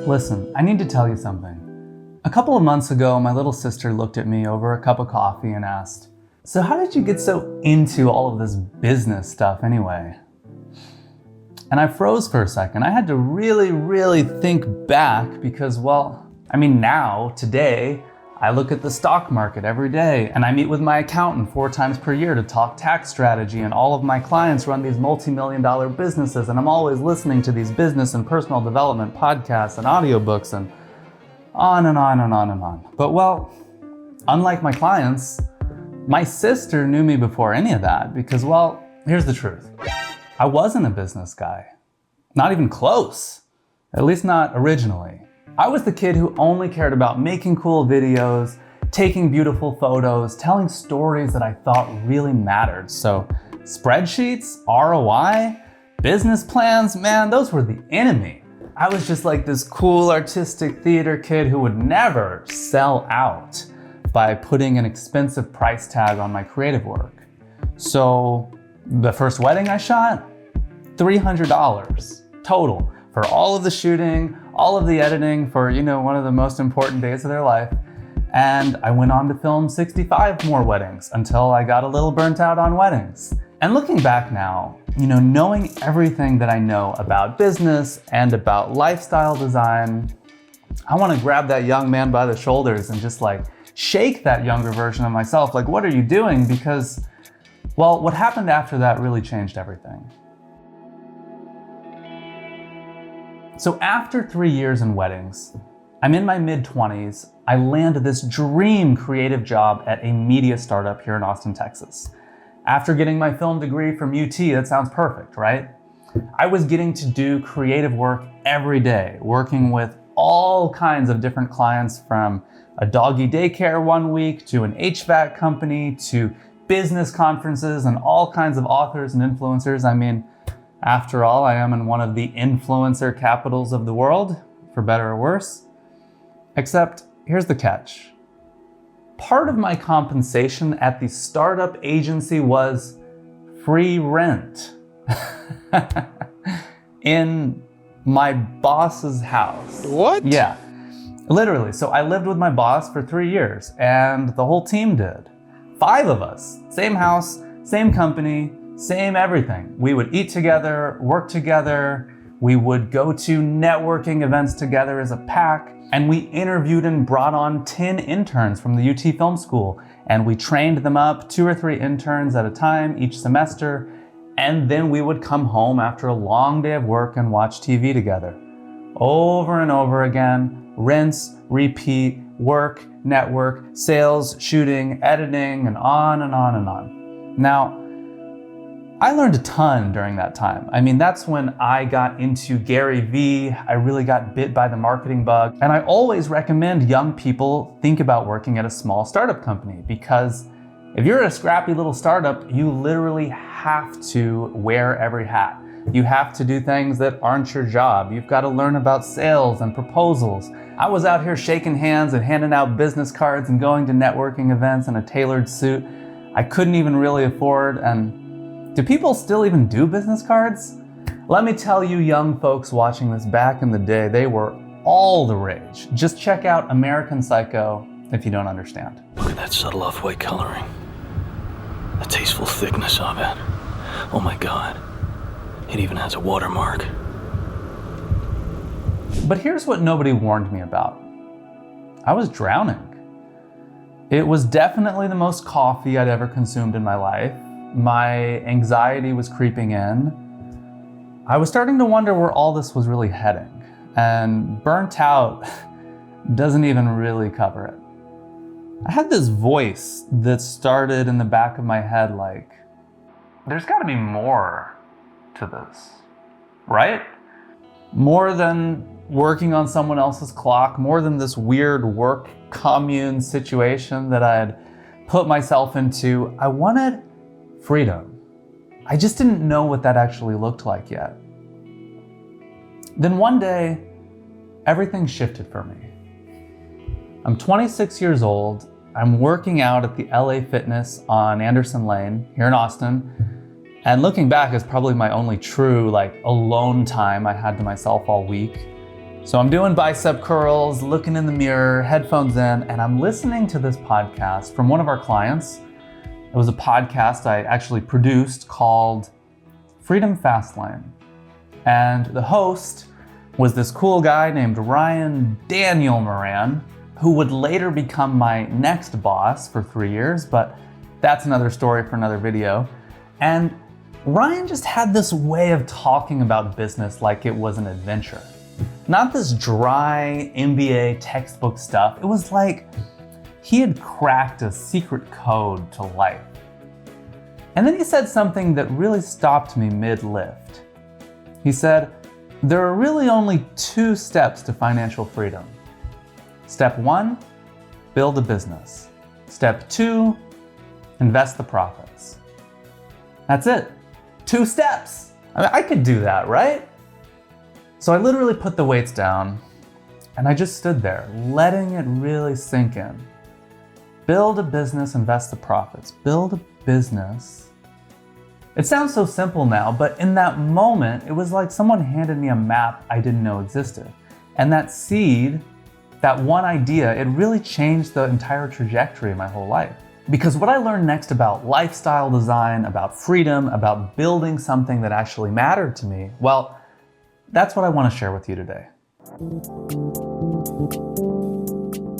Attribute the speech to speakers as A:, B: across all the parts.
A: Listen, I need to tell you something. A couple of months ago, my little sister looked at me over a cup of coffee and asked, "So how did you get so into all of this business stuff anyway?" And I froze for a second. I had to really think back because, now, today, I look at the stock market every day and I meet with my accountant 4 times per year to talk tax strategy, and all of my clients run these multi-million-dollar businesses, and I'm always listening to these business and personal development podcasts and audiobooks and on and on and on and on. But unlike my clients, my sister knew me before any of that because, here's the truth. I wasn't a business guy. Not even close. At least not originally. I was the kid who only cared about making cool videos, taking beautiful photos, telling stories that I thought really mattered. So spreadsheets, ROI, business plans, man, those were the enemy. I was just like this cool artistic theater kid who would never sell out by putting an expensive price tag on my creative work. So the first wedding I shot, $300 total for all of the shooting, all of the editing for, one of the most important days of their life. And I went on to film 65 more weddings until I got a little burnt out on weddings. And looking back now, knowing everything that I know about business and about lifestyle design, I want to grab that young man by the shoulders and just shake that younger version of myself. What are you doing? Because, what happened after that really changed everything. So after 3 years in weddings, I'm in my mid-20s, I landed this dream creative job at a media startup here in Austin, Texas. After getting my film degree from UT, that sounds perfect, right? I was getting to do creative work every day, working with all kinds of different clients, from a doggy daycare one week to an HVAC company to business conferences and all kinds of authors and influencers. After all, I am in one of the influencer capitals of the world, for better or worse. Except, here's the catch. Part of my compensation at the startup agency was free rent in my boss's house.
B: What?
A: Yeah, literally. So I lived with my boss for 3 years, and the whole team did. 5 of us, same house, same company, same everything. We would eat together, work together, we would go to networking events together as a pack, and we interviewed and brought on 10 interns from the UT Film School, and we trained them up, 2 or 3 interns at a time each semester, and then we would come home after a long day of work and watch TV together. Over and over again, rinse, repeat, work, network, sales, shooting, editing, and on and on and on. Now, I learned a ton during that time. That's when I got into Gary Vee. I really got bit by the marketing bug. And I always recommend young people think about working at a small startup company, because if you're a scrappy little startup, you literally have to wear every hat. You have to do things that aren't your job. You've got to learn about sales and proposals. I was out here shaking hands and handing out business cards and going to networking events in a tailored suit I couldn't even really afford. And do people still even do business cards? Let me tell you, young folks watching this, back in the day, they were all the rage. Just check out American Psycho if you don't understand.
C: Look at that subtle off-white coloring. The tasteful thickness of it. Oh my God. It even has a watermark.
A: But here's what nobody warned me about. I was drowning. It was definitely the most coffee I'd ever consumed in my life. My anxiety was creeping in. I was starting to wonder where all this was really heading. And burnt out doesn't even really cover it. I had this voice that started in the back of my head there's gotta be more to this, right? More than working on someone else's clock, more than this weird work commune situation that I had put myself into. I wanted freedom. I just didn't know what that actually looked like yet. Then one day, everything shifted for me. I'm 26 years old. I'm working out at the LA Fitness on Anderson Lane here in Austin. And looking back, is probably my only true alone time I had to myself all week. So I'm doing bicep curls, looking in the mirror, headphones in, and I'm listening to this podcast from one of our clients. It was a podcast I actually produced called Freedom Fastlane. And the host was this cool guy named Ryan Daniel Moran, who would later become my next boss for 3 years, but that's another story for another video. And Ryan just had this way of talking about business like it was an adventure. Not this dry MBA textbook stuff. It was like he had cracked a secret code to life. And then he said something that really stopped me mid-lift. He said, there are really only 2 steps to financial freedom. Step 1, build a business. Step 2, invest the profits. That's it. 2 steps. I mean, I could do that, right? So I literally put the weights down and I just stood there, letting it really sink in. Build a business, invest the profits. Build a business. It sounds so simple now, but in that moment, it was like someone handed me a map I didn't know existed. And that seed, that one idea, it really changed the entire trajectory of my whole life. Because what I learned next about lifestyle design, about freedom, about building something that actually mattered to me, well, that's what I want to share with you today.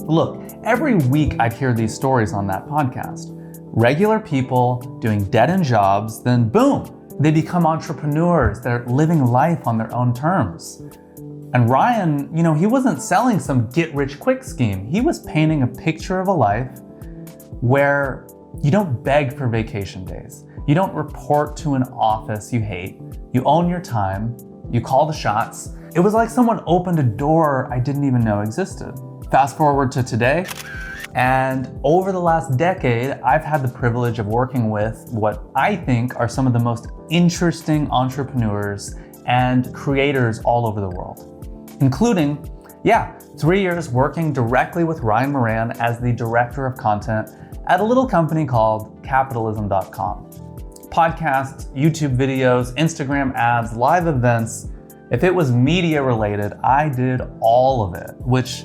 A: Look, every week I'd hear these stories on that podcast. Regular people doing dead-end jobs, then boom, they become entrepreneurs. They're living life on their own terms. And Ryan, he wasn't selling some get-rich-quick scheme. He was painting a picture of a life where you don't beg for vacation days. You don't report to an office you hate. You own your time. You call the shots. It was like someone opened a door I didn't even know existed. Fast forward to today, and over the last decade, I've had the privilege of working with what I think are some of the most interesting entrepreneurs and creators all over the world, including, 3 years working directly with Ryan Moran as the director of content at a little company called capitalism.com. Podcasts, YouTube videos, Instagram ads, live events. If it was media related, I did all of it, which,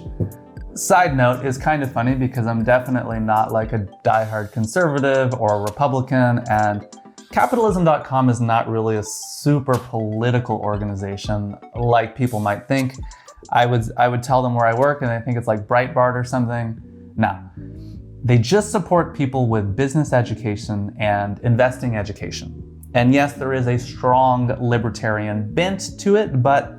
A: side note, is kind of funny because I'm definitely not like a diehard conservative or a Republican, and capitalism.com is not really a super political organization like people might think. I would tell them where I work and I think it's like Breitbart or something. Nah. They just support people with business education and investing education. And yes, there is a strong libertarian bent to it, but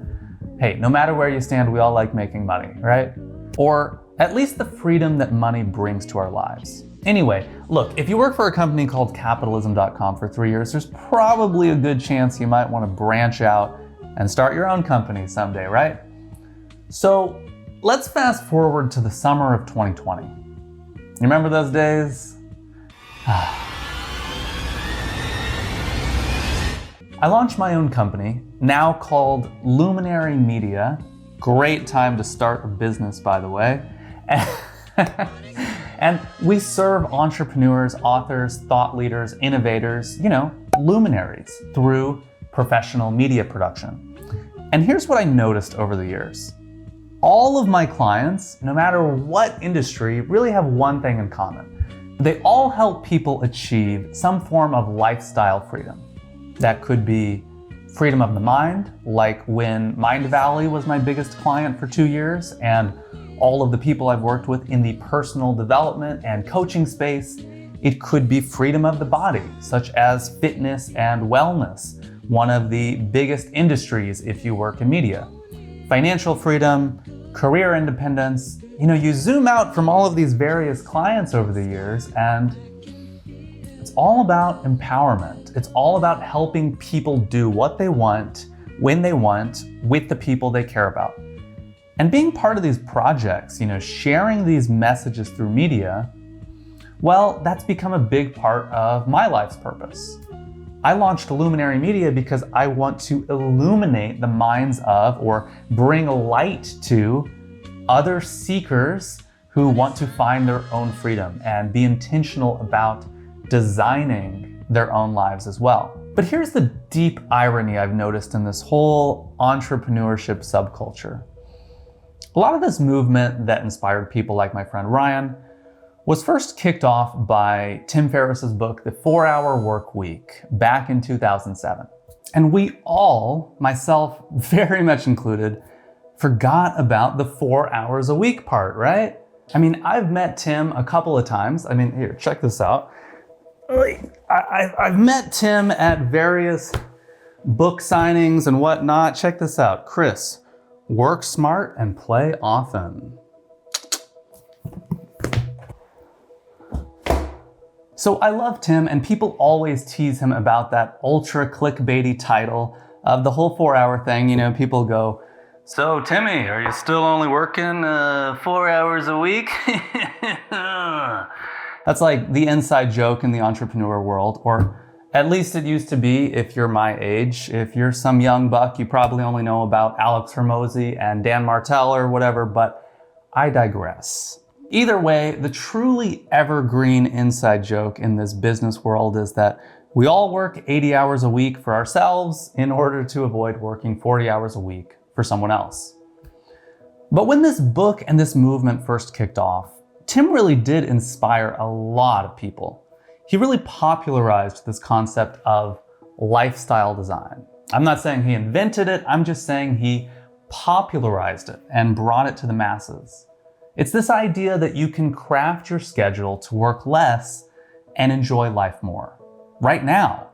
A: hey, no matter where you stand, we all like making money, right? Or at least the freedom that money brings to our lives. Anyway, look, if you work for a company called capitalism.com for 3 years, there's probably a good chance you might want to branch out and start your own company someday, right? So let's fast forward to the summer of 2020. You remember those days? I launched my own company, now called Luminary Media. Great time to start a business, by the way. And we serve entrepreneurs, authors, thought leaders, innovators, luminaries through professional media production. And here's what I noticed over the years. All of my clients, no matter what industry, really have one thing in common. They all help people achieve some form of lifestyle freedom. That could be freedom of the mind, like when Mind Valley was my biggest client for 2 years, and all of the people I've worked with in the personal development and coaching space. It could be freedom of the body, such as fitness and wellness, one of the biggest industries if you work in media. Financial freedom, career independence. You zoom out from all of these various clients over the years, and it's all about empowerment. It's all about helping people do what they want, when they want, with the people they care about. And being part of these projects, sharing these messages through media, well, that's become a big part of my life's purpose. I launched Luminary Media because I want to illuminate the minds of, or bring light to, other seekers who want to find their own freedom and be intentional about designing their own lives as well. But here's the deep irony I've noticed in this whole entrepreneurship subculture. A lot of this movement that inspired people like my friend Ryan was first kicked off by Tim Ferriss's book, The 4-Hour Work Week, back in 2007. And we all, myself very much included, forgot about the 4 hours a week part, right? I mean, I've met Tim a couple of times. I mean, here, check this out. I've met Tim at various book signings and whatnot. Check this out. Chris, work smart and play often. So I love Tim, and people always tease him about that ultra clickbaity title of the whole 4-hour thing. You know, people go, "So Timmy, are you still only working 4 hours a week?" That's like the inside joke in the entrepreneur world, or at least it used to be if you're my age. If you're some young buck, you probably only know about Alex Hormozy and Dan Martell or whatever, but I digress. Either way, the truly evergreen inside joke in this business world is that we all work 80 hours a week for ourselves in order to avoid working 40 hours a week for someone else. But when this book and this movement first kicked off, Tim really did inspire a lot of people. He really popularized this concept of lifestyle design. I'm not saying he invented it, I'm just saying he popularized it and brought it to the masses. It's this idea that you can craft your schedule to work less and enjoy life more. Right now.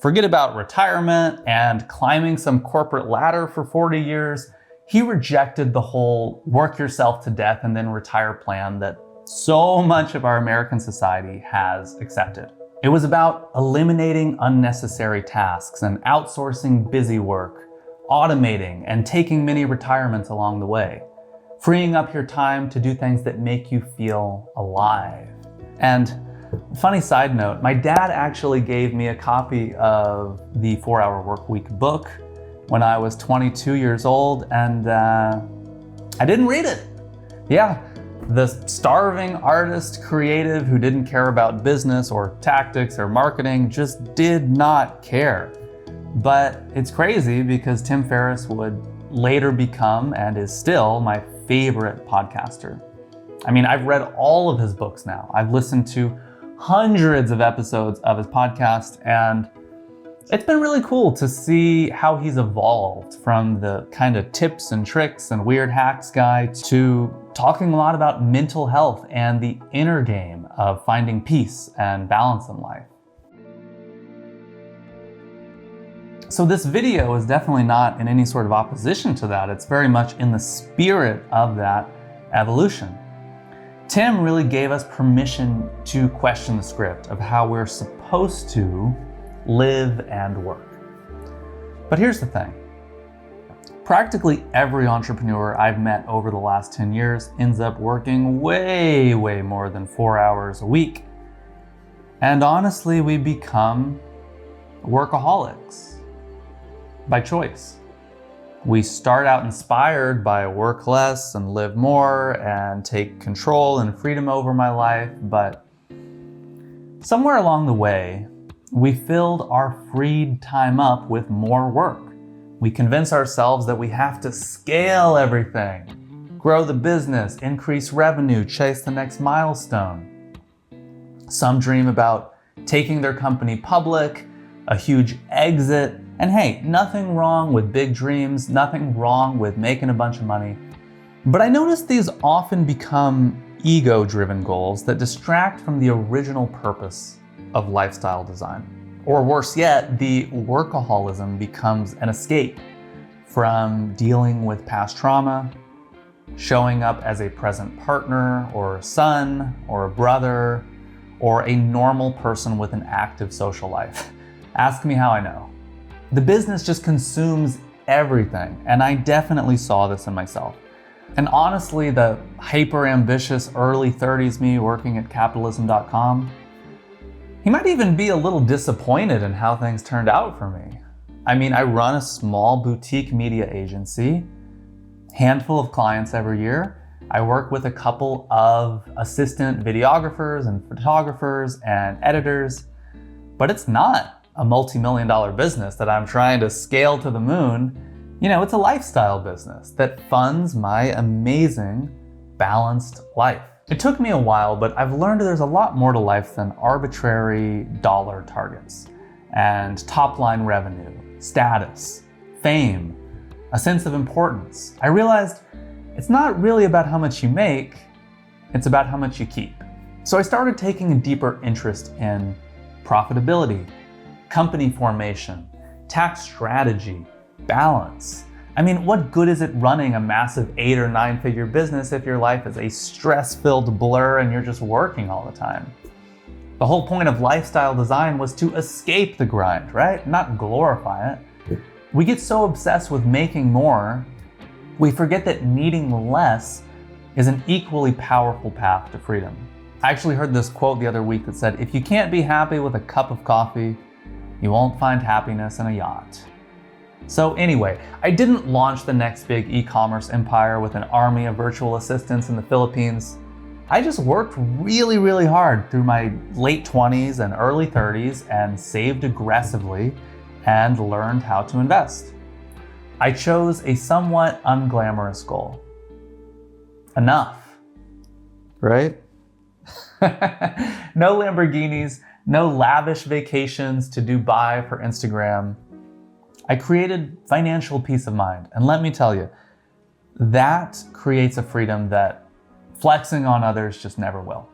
A: Forget about retirement and climbing some corporate ladder for 40 years. He rejected the whole work yourself to death and then retire plan that so much of our American society has accepted. It was about eliminating unnecessary tasks and outsourcing busy work, automating and taking many retirements along the way, freeing up your time to do things that make you feel alive. And funny side note, my dad actually gave me a copy of the 4-Hour Work Week book when I was 22 years old, and I didn't read it. Yeah, the starving artist creative who didn't care about business or tactics or marketing just did not care. But it's crazy because Tim Ferriss would later become and is still my favorite podcaster. I mean, I've read all of his books now. I've listened to hundreds of episodes of his podcast, and it's been really cool to see how he's evolved from the kind of tips and tricks and weird hacks guy to talking a lot about mental health and the inner game of finding peace and balance in life. So this video is definitely not in any sort of opposition to that. It's very much in the spirit of that evolution. Tim really gave us permission to question the script of how we're supposed to live and work. But here's the thing. Practically every entrepreneur I've met over the last 10 years ends up working way more than 4 hours a week. And honestly, we become workaholics by choice. We start out inspired by work less and live more and take control and freedom over my life, but somewhere along the way, we filled our freed time up with more work. We convince ourselves that we have to scale everything, grow the business, increase revenue, chase the next milestone. Some dream about taking their company public, a huge exit, and hey, nothing wrong with big dreams, nothing wrong with making a bunch of money. But I notice these often become ego-driven goals that distract from the original purpose of lifestyle design. Or worse yet, the workaholism becomes an escape from dealing with past trauma, showing up as a present partner or son or a brother or a normal person with an active social life. Ask me how I know. The business just consumes everything, and I definitely saw this in myself. And honestly, the hyper-ambitious early 30s me working at capitalism.com, he might even be a little disappointed in how things turned out for me. I mean, I run a small boutique media agency, handful of clients every year. I work with a couple of assistant videographers and photographers and editors, but it's not a multi-million-dollar business that I'm trying to scale to the moon It's a lifestyle business that funds my amazing, balanced life. It took me a while, but I've learned there's a lot more to life than arbitrary dollar targets and top-line revenue, status, fame, a sense of importance. I realized it's not really about how much you make, it's about how much you keep. So I started taking a deeper interest in profitability, company formation, tax strategy, balance. What good is it running a massive 8 or 9 figure business if your life is a stress-filled blur and you're just working all the time? The whole point of lifestyle design was to escape the grind, right? Not glorify it. We get so obsessed with making more, we forget that needing less is an equally powerful path to freedom. I actually heard this quote the other week that said, if you can't be happy with a cup of coffee, you won't find happiness in a yacht. So anyway, I didn't launch the next big e-commerce empire with an army of virtual assistants in the Philippines. I just worked really, really hard through my late 20s and early 30s and saved aggressively and learned how to invest. I chose a somewhat unglamorous goal. Enough, right? No Lamborghinis, no lavish vacations to Dubai for Instagram. I created financial peace of mind. And let me tell you, that creates a freedom that flexing on others just never will.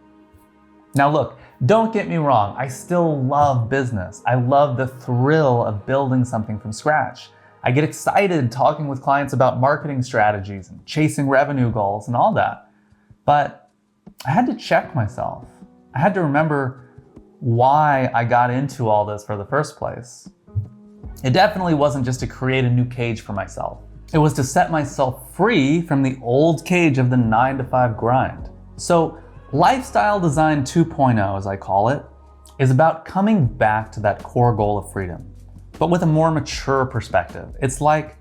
A: Now look, don't get me wrong, I still love business. I love the thrill of building something from scratch. I get excited talking with clients about marketing strategies and chasing revenue goals and all that. But I had to check myself. I had to remember why I got into all this for the first place. It definitely wasn't just to create a new cage for myself. It was to set myself free from the old cage of the 9-to-5 grind. So Lifestyle Design 2.0, as I call it, is about coming back to that core goal of freedom, but with a more mature perspective. It's like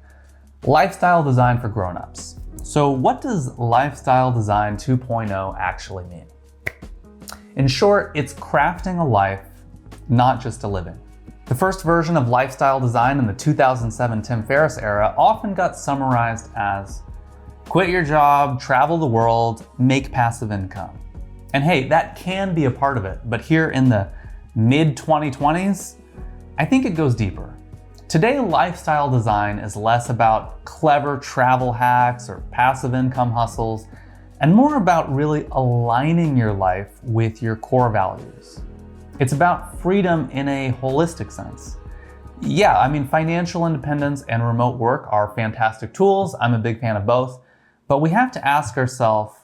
A: lifestyle design for grown-ups. So what does Lifestyle Design 2.0 actually mean? In short, it's crafting a life, not just a living. The first version of lifestyle design in the 2007 Tim Ferriss era often got summarized as quit your job, travel the world, make passive income. And hey, that can be a part of it, but here in the mid-2020s, I think it goes deeper. Today, lifestyle design is less about clever travel hacks or passive income hustles, and more about really aligning your life with your core values. It's about freedom in a holistic sense. Yeah, financial independence and remote work are fantastic tools. I'm a big fan of both, but we have to ask ourselves,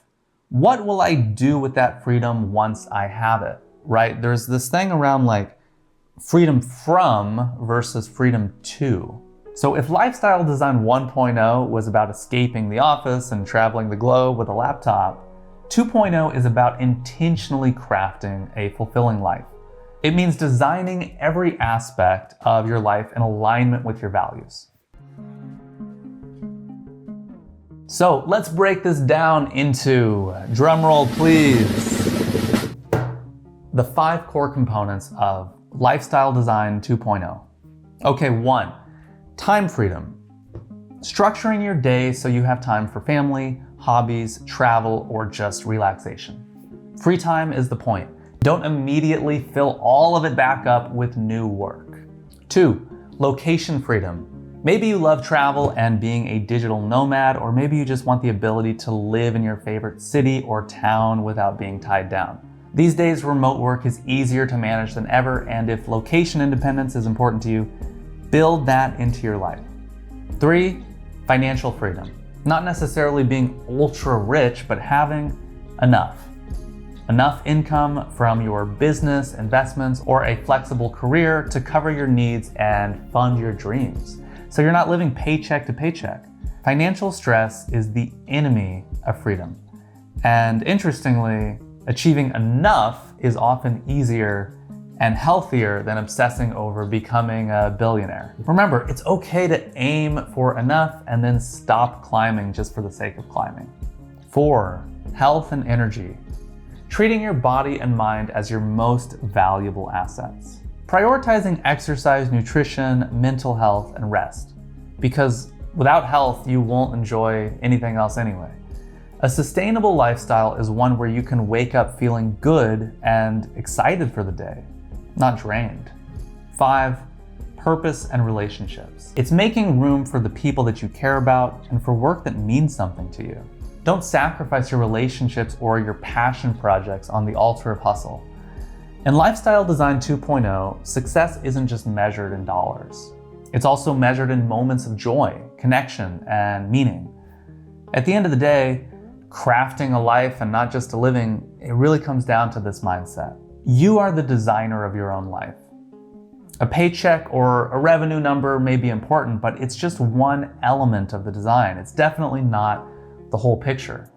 A: what will I do with that freedom once I have it, right? There's this thing around like freedom from versus freedom to. So if Lifestyle Design 1.0 was about escaping the office and traveling the globe with a laptop, 2.0 is about intentionally crafting a fulfilling life. It means designing every aspect of your life in alignment with your values. So let's break this down into, drumroll please, the 5 core components of Lifestyle Design 2.0. Okay, 1, time freedom. Structuring your day so you have time for family, hobbies, travel, or just relaxation. Free time is the point. Don't immediately fill all of it back up with new work. 2, location freedom. Maybe you love travel and being a digital nomad, or maybe you just want the ability to live in your favorite city or town without being tied down. These days, remote work is easier to manage than ever, and if location independence is important to you, build that into your life. 3, financial freedom. Not necessarily being ultra rich, but having enough. Enough income from your business, investments, or a flexible career to cover your needs and fund your dreams. So you're not living paycheck to paycheck. Financial stress is the enemy of freedom. And interestingly, achieving enough is often easier and healthier than obsessing over becoming a billionaire. Remember, it's okay to aim for enough and then stop climbing just for the sake of climbing. 4, health and energy. Treating your body and mind as your most valuable assets. Prioritizing exercise, nutrition, mental health, and rest. Because Without health, you won't enjoy anything else anyway. A sustainable lifestyle is one where you can wake up feeling good and excited for the day, not drained. 5, purpose and relationships. It's making room for the people that you care about and for work that means something to you. Don't sacrifice your relationships or your passion projects on the altar of hustle. In Lifestyle Design 2.0, success isn't just measured in dollars. It's also measured in moments of joy, connection, and meaning. At the end of the day, crafting a life and not just a living, it really comes down to this mindset. You are the designer of your own life. A paycheck or a revenue number may be important, but it's just one element of the design. It's definitely not the whole picture.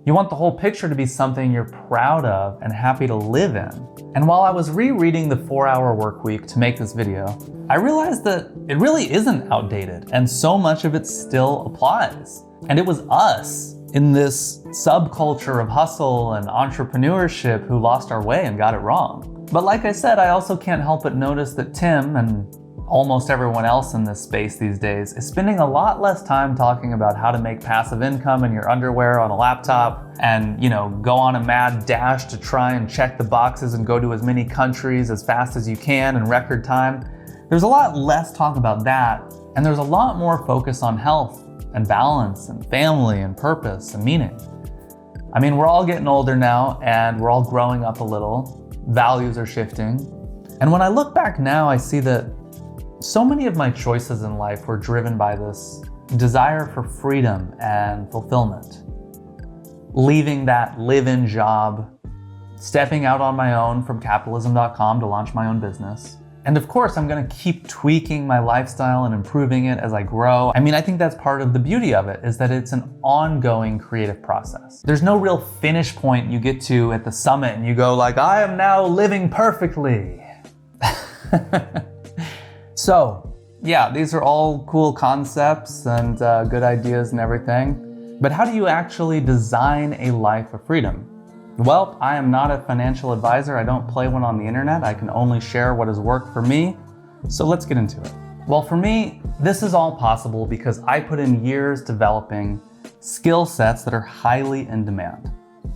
A: You want the whole picture to be something you're proud of and happy to live in. And while I was rereading the 4-Hour Workweek to make this video, I realized that it really isn't outdated and so much of it still applies. And it was us in this subculture of hustle and entrepreneurship who lost our way and got it wrong. But like I said, I also can't help but notice that Tim and almost everyone else in this space these days is spending a lot less time talking about how to make passive income in your underwear on a laptop and, go on a mad dash to try and check the boxes and go to as many countries as fast as you can in record time. There's a lot less talk about that, and there's a lot more focus on health and balance and family and purpose and meaning. I mean, we're all getting older now and we're all growing up a little. Values are shifting. And when I look back now, I see that so many of my choices in life were driven by this desire for freedom and fulfillment. Leaving that live-in job, stepping out on my own from capitalism.com to launch my own business. And of course, I'm gonna keep tweaking my lifestyle and improving it as I grow. I mean, I think that's part of the beauty of it, is that it's an ongoing creative process. There's no real finish point you get to at the summit and you go like, I am now living perfectly. So, yeah, these are all cool concepts and good ideas and everything. But how do you actually design a life of freedom? Well, I am not a financial advisor. I don't play one on the internet. I can only share what has worked for me. So let's get into it. Well, for me, this is all possible because I put in years developing skill sets that are highly in demand.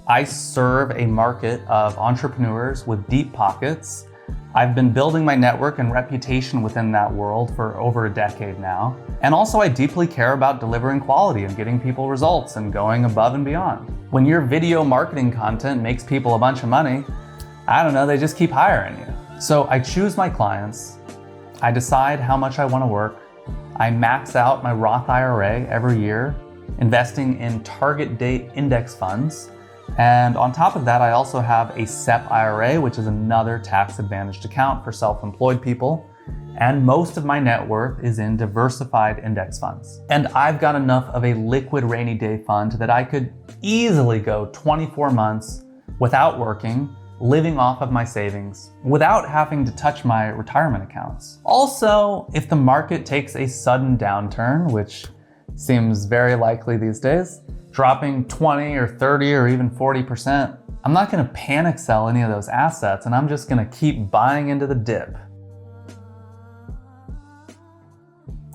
A: I serve a market of entrepreneurs with deep pockets. I've been building my network and reputation within that world for over a decade now. And also I deeply care about delivering quality and getting people results and going above and beyond. When your video marketing content makes people a bunch of money, I don't know, they just keep hiring you. So I choose my clients, I decide how much I want to work, I max out my Roth IRA every year, investing in target date index funds. And on top of that, I also have a SEP IRA, which is another tax-advantaged account for self-employed people. And most of my net worth is in diversified index funds. And I've got enough of a liquid rainy day fund that I could easily go 24 months without working, living off of my savings, without having to touch my retirement accounts. Also, if the market takes a sudden downturn, which seems very likely these days, dropping 20 or 30 or even 40%, I'm not gonna panic sell any of those assets and I'm just gonna keep buying into the dip.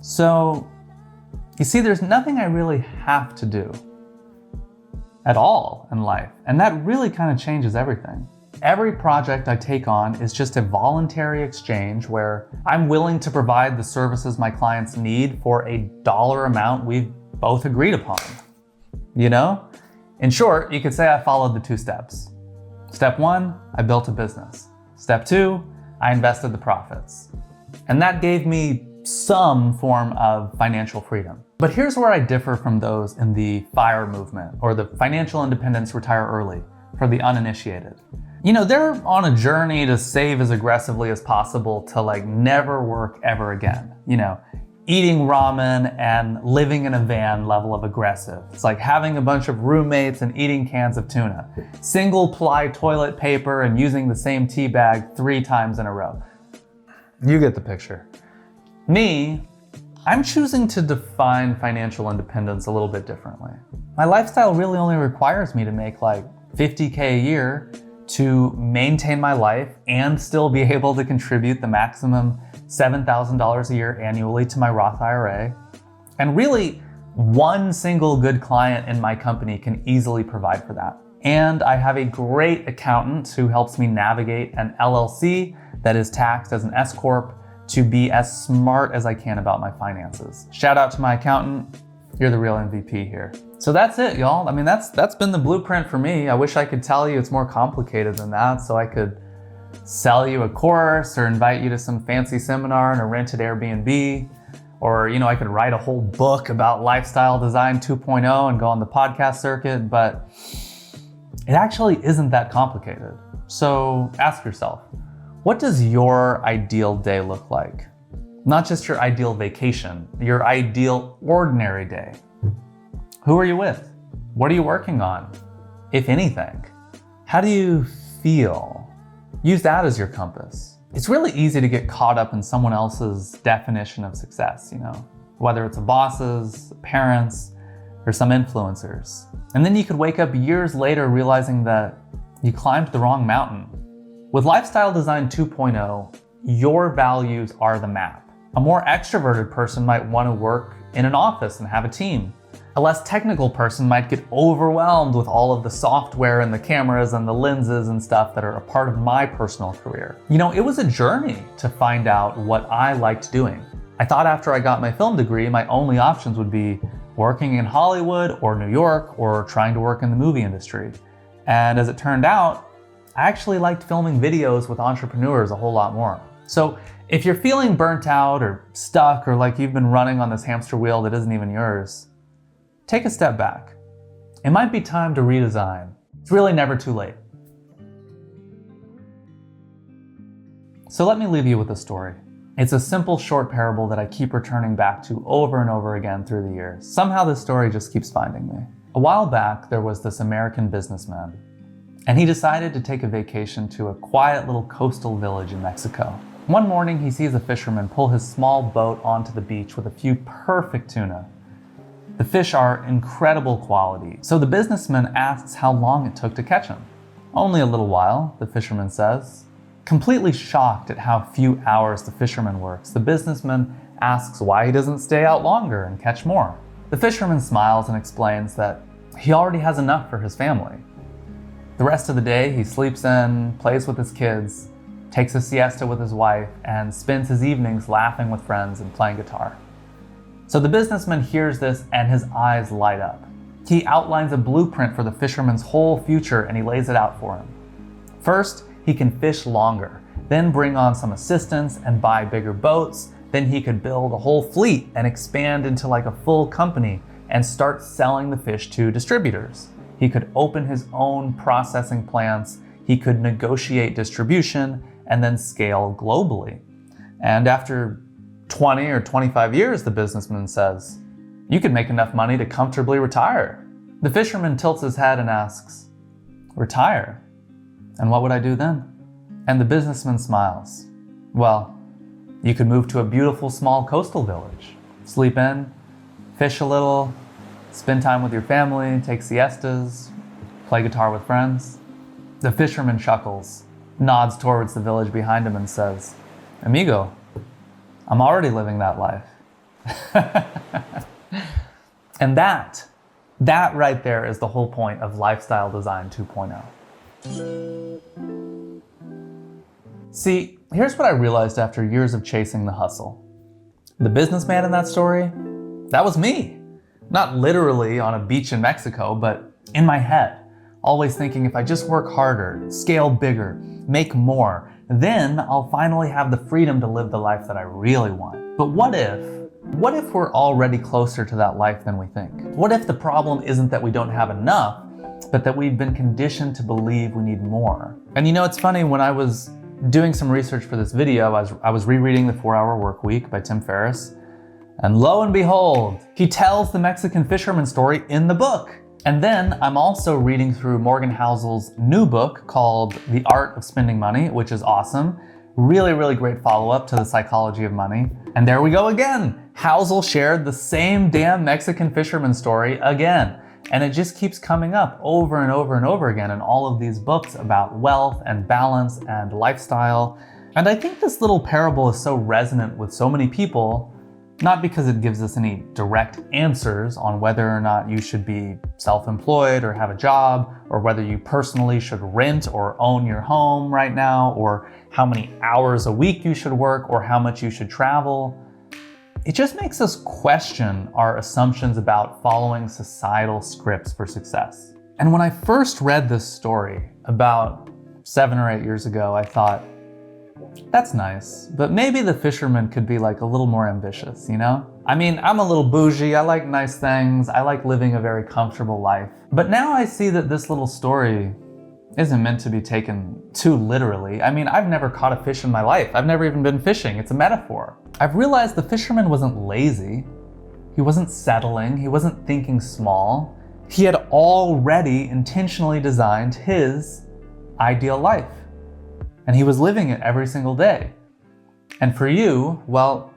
A: So, you see, there's nothing I really have to do at all in life, and that really kind of changes everything. Every project I take on is just a voluntary exchange where I'm willing to provide the services my clients need for a dollar amount we've both agreed upon. In short, you could say I followed the 2 steps. Step 1, I built a business. Step 2, I invested the profits. And that gave me some form of financial freedom. But here's where I differ from those in the FIRE movement, or the Financial Independence Retire Early, for the uninitiated. They're on a journey to save as aggressively as possible to never work ever again. Eating ramen and living in a van level of aggressive. It's like having a bunch of roommates and eating cans of tuna. Single ply toilet paper and using the same tea bag 3 times in a row. You get the picture. Me, I'm choosing to define financial independence a little bit differently. My lifestyle really only requires me to make $50K a year to maintain my life and still be able to contribute the maximum $7,000 a year annually to my Roth IRA, And really, one single good client in my company can easily provide for that. And I have a great accountant who helps me navigate an LLC that is taxed as an S Corp to be as smart as I can about my finances. Shout out to my accountant. You're the real MVP here. So that's it, y'all. I mean, that's been the blueprint for me. I wish I could tell you it's more complicated than that, so I could sell you a course or invite you to some fancy seminar in a rented Airbnb. Or, I could write a whole book about lifestyle design 2.0 and go on the podcast circuit, but it actually isn't that complicated. So ask yourself, what does your ideal day look like? Not just your ideal vacation, your ideal ordinary day. Who are you with? What are you working on? If anything, how do you feel? Use that as your compass. It's really easy to get caught up in someone else's definition of success, whether it's a boss's, parents, or some influencers. And then you could wake up years later realizing that you climbed the wrong mountain. With Lifestyle Design 2.0, your values are the map. A more extroverted person might want to work in an office and have a team. A less technical person might get overwhelmed with all of the software and the cameras and the lenses and stuff that are a part of my personal career. It was a journey to find out what I liked doing. I thought after I got my film degree, my only options would be working in Hollywood or New York or trying to work in the movie industry. And as it turned out, I actually liked filming videos with entrepreneurs a whole lot more. So if you're feeling burnt out or stuck or like you've been running on this hamster wheel that isn't even yours, take a step back. It might be time to redesign. It's really never too late. So let me leave you with a story. It's a simple short parable that I keep returning back to over and over again through the years. Somehow this story just keeps finding me. A while back, there was this American businessman, and he decided to take a vacation to a quiet little coastal village in Mexico. One morning, he sees a fisherman pull his small boat onto the beach with a few perfect tuna. The fish are incredible quality, so the businessman asks how long it took to catch them. Only a little while, the fisherman says. Completely shocked at how few hours the fisherman works, the businessman asks why he doesn't stay out longer and catch more. The fisherman smiles and explains that he already has enough for his family. The rest of the day, he sleeps in, plays with his kids, takes a siesta with his wife, and spends his evenings laughing with friends and playing guitar. So the businessman hears this and his eyes light up. He outlines a blueprint for the fisherman's whole future and he lays it out for him. First, he can fish longer, then bring on some assistants and buy bigger boats. Then he could build a whole fleet and expand into like a full company and start selling the fish to distributors. He could open his own processing plants. He could negotiate distribution and then scale globally. And after 20 or 25 years, the businessman says, you could make enough money to comfortably retire. The fisherman tilts his head and asks, retire? And what would I do then? And the businessman smiles. Well, you could move to a beautiful small coastal village, sleep in, fish a little, spend time with your family, take siestas, play guitar with friends. The fisherman chuckles, nods towards the village behind him and says, amigo, I'm already living that life. And that right there is the whole point of Lifestyle Design 2.0. See, here's what I realized after years of chasing the hustle. The businessman in that story, that was me. Not literally on a beach in Mexico, but in my head. Always thinking if I just work harder, scale bigger, make more, then I'll finally have the freedom to live the life that I really want. But what if we're already closer to that life than we think? What if the problem isn't that we don't have enough, but that we've been conditioned to believe we need more? And it's funny, when I was doing some research for this video, I was rereading The 4-Hour Workweek by Tim Ferriss, and lo and behold, he tells the Mexican fisherman story in the book. And then I'm also reading through Morgan Housel's new book called The Art of Spending Money, which is awesome. Really, really great follow-up to The Psychology of Money. And there we go again. Housel shared the same damn Mexican fisherman story again. And it just keeps coming up over and over and over again in all of these books about wealth and balance and lifestyle. And I think this little parable is so resonant with so many people Not because it gives us any direct answers on whether or not you should be self-employed or have a job, or whether you personally should rent or own your home right now, or how many hours a week you should work, or how much you should travel. It just makes us question our assumptions about following societal scripts for success. And when I first read this story about 7 or 8 years ago, I thought, that's nice, but maybe the fisherman could be like a little more ambitious, you know? I mean, I'm a little bougie, I like nice things, I like living a very comfortable life. But now I see that this little story isn't meant to be taken too literally. I mean, I've never caught a fish in my life. I've never even been fishing. It's a metaphor. I've realized the fisherman wasn't lazy. He wasn't settling. He wasn't thinking small. He had already intentionally designed his ideal life. And he was living it every single day. And for you, well,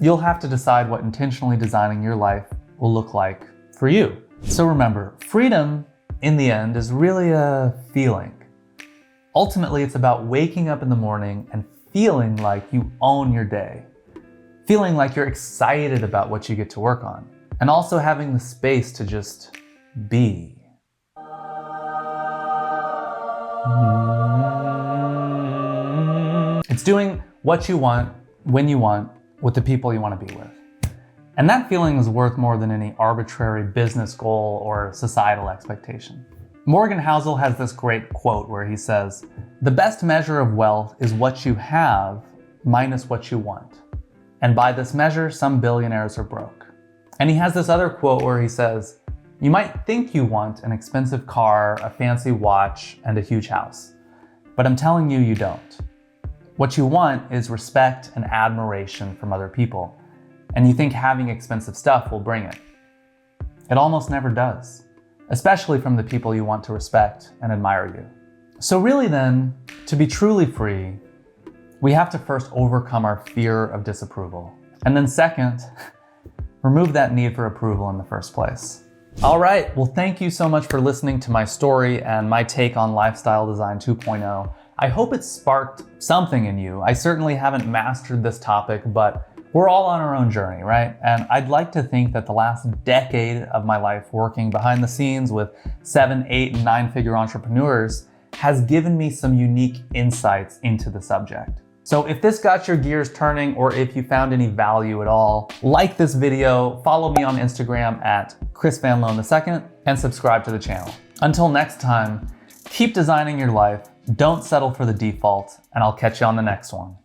A: you'll have to decide what intentionally designing your life will look like for you. So remember, freedom in the end is really a feeling. Ultimately, it's about waking up in the morning and feeling like you own your day. Feeling like you're excited about what you get to work on. And also having the space to just be. It's doing what you want, when you want, with the people you want to be with. And that feeling is worth more than any arbitrary business goal or societal expectation. Morgan Housel has this great quote where he says, "The best measure of wealth is what you have minus what you want. And by this measure, some billionaires are broke." And he has this other quote where he says, "You might think you want an expensive car, a fancy watch, and a huge house. But I'm telling you, you don't. What you want is respect and admiration from other people. And you think having expensive stuff will bring it. It almost never does, especially from the people you want to respect and admire you." So really then, to be truly free, we have to first overcome our fear of disapproval. And then second, remove that need for approval in the first place. All right, well, thank you so much for listening to my story and my take on Lifestyle Design 2.0. I hope it sparked something in you. I certainly haven't mastered this topic, but we're all on our own journey, right? And I'd like to think that the last decade of my life working behind the scenes with 7, 8, and 9-figure entrepreneurs has given me some unique insights into the subject. So if this got your gears turning, or if you found any value at all, like this video, follow me on Instagram at Chris Van Loan II, and subscribe to the channel. Until next time, keep designing your life, don't settle for the default, and I'll catch you on the next one.